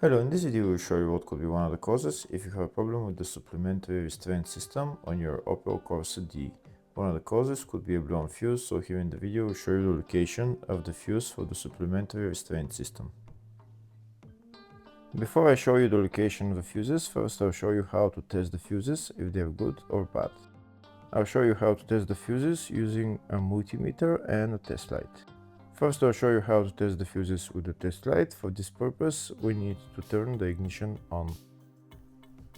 Hello, in this video we will show you what could be one of the causes if you have a problem with the supplementary restraint system on your Opel Corsa D. One of the causes could be a blown fuse, so here in the video we'll show you the location of the fuse for the supplementary restraint system. Before I show you the location of the fuses, first I'll show you how to test the fuses, if they're good or bad. I'll show you how to test the fuses using a multimeter and a test light. First, I'll show you how to test the fuses with the test light. For this purpose, we need to turn the ignition on.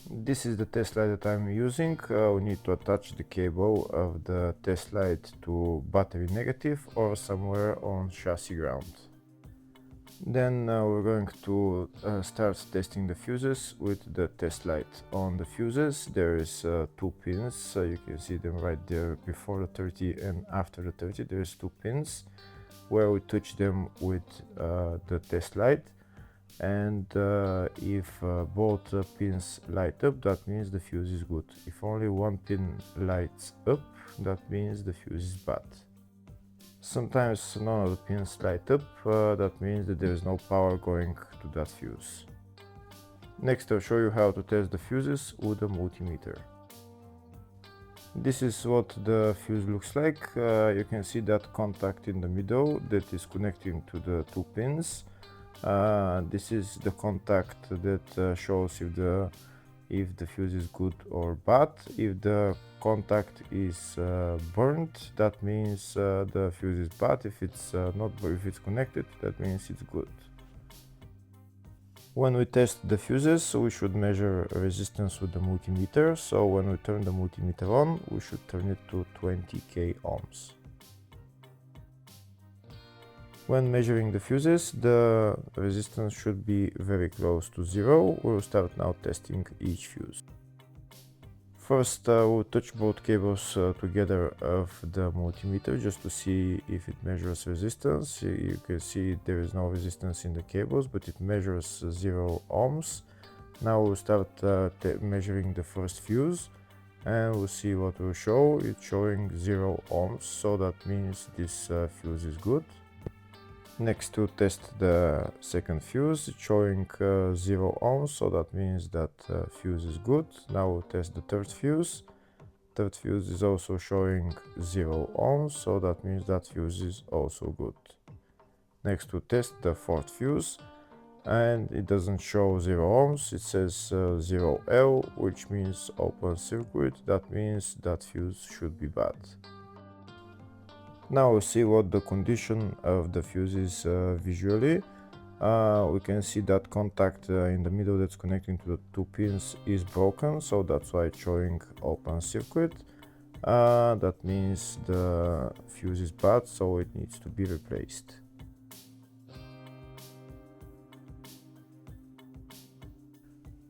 This is the test light that I'm using. We need to attach the cable of the test light to battery negative or somewhere on chassis ground. Then we're going to start testing the fuses with the test light. On the fuses there is 2 pins, you can see them right there before the 30 and after the 30. There's 2 pins where we touch them with the test light, and if both pins light up, that means the fuse is good. If only one pin lights up, that means the fuse is bad. Sometimes none of the pins light up, that means that there is no power going to that fuse. Next I'll show you how to test the fuses with a multimeter. This is what the fuse looks like. You can see that contact in the middle that is connecting to the 2 pins. This is the contact that shows if the fuse is good or bad. If the contact is burnt, that means the fuse is bad. If it's if it's connected, that means it's good. When we test the fuses, we should measure resistance with the multimeter. So when we turn the multimeter on, we should turn it to 20k ohms. When measuring the fuses, the resistance should be very close to 0. We'll start now testing each fuse. First, we'll touch both cables together of the multimeter just to see if it measures resistance. You can see there is no resistance in the cables, but it measures 0 ohms. Now we'll start measuring the first fuse, and we'll see what will show. It's showing 0 ohms, so that means this fuse is good. Next, to test the second fuse, it's showing 0 ohms, so that means that fuse is good. Now we'll test the third fuse. Third fuse is also showing 0 ohms, so that means that fuse is also good. Next, we'll test the fourth fuse, and it doesn't show 0 ohms, it says 0L, which means open circuit. That means that fuse should be bad. Now we'll see what the condition of the fuse is visually. We can see that contact in the middle that's connecting to the 2 pins is broken, so that's why it's showing open circuit. That means the fuse is bad, so it needs to be replaced.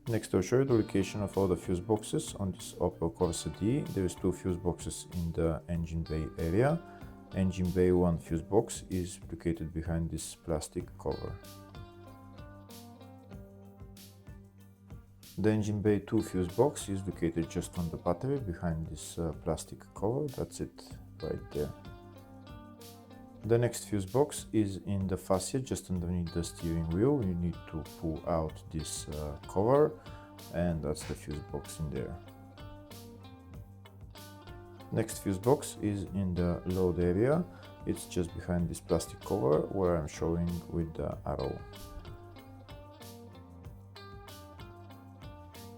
Next I'll show you the location of all the fuse boxes on this Opel Corsa D. There is 2 fuse boxes in the engine bay area. Engine bay 1 fuse box is located behind this plastic cover. The engine bay 2 fuse box is located just on the battery behind this plastic cover. That's it right there. The next fuse box is in the fascia just underneath the steering wheel. You need to pull out this cover, and that's the fuse box in there. Next fuse box is in the load area. It's just behind this plastic cover where I'm showing with the arrow.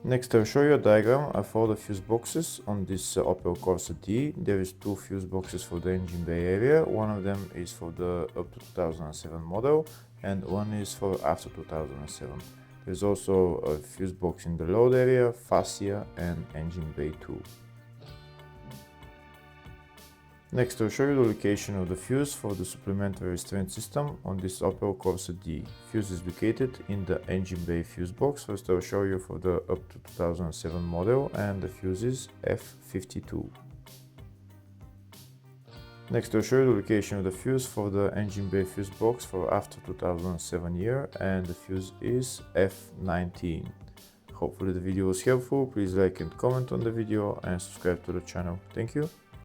Next I'll show you a diagram of all the fuse boxes on this Opel Corsa D. There is 2 fuse boxes for the engine bay area. One of them is for the up to 2007 model and one is for after 2007. There's also a fuse box in the load area, fascia and engine bay 2. Next I'll show you the location of the fuse for the supplementary restraint system on this Opel Corsa D. Fuse is located in the engine bay fuse box. First I'll show you for the up to 2007 model, and the fuse is F52. Next I'll show you the location of the fuse for the engine bay fuse box for after 2007 year, and the fuse is F19. Hopefully the video was helpful. Please like and comment on the video and subscribe to the channel. Thank you.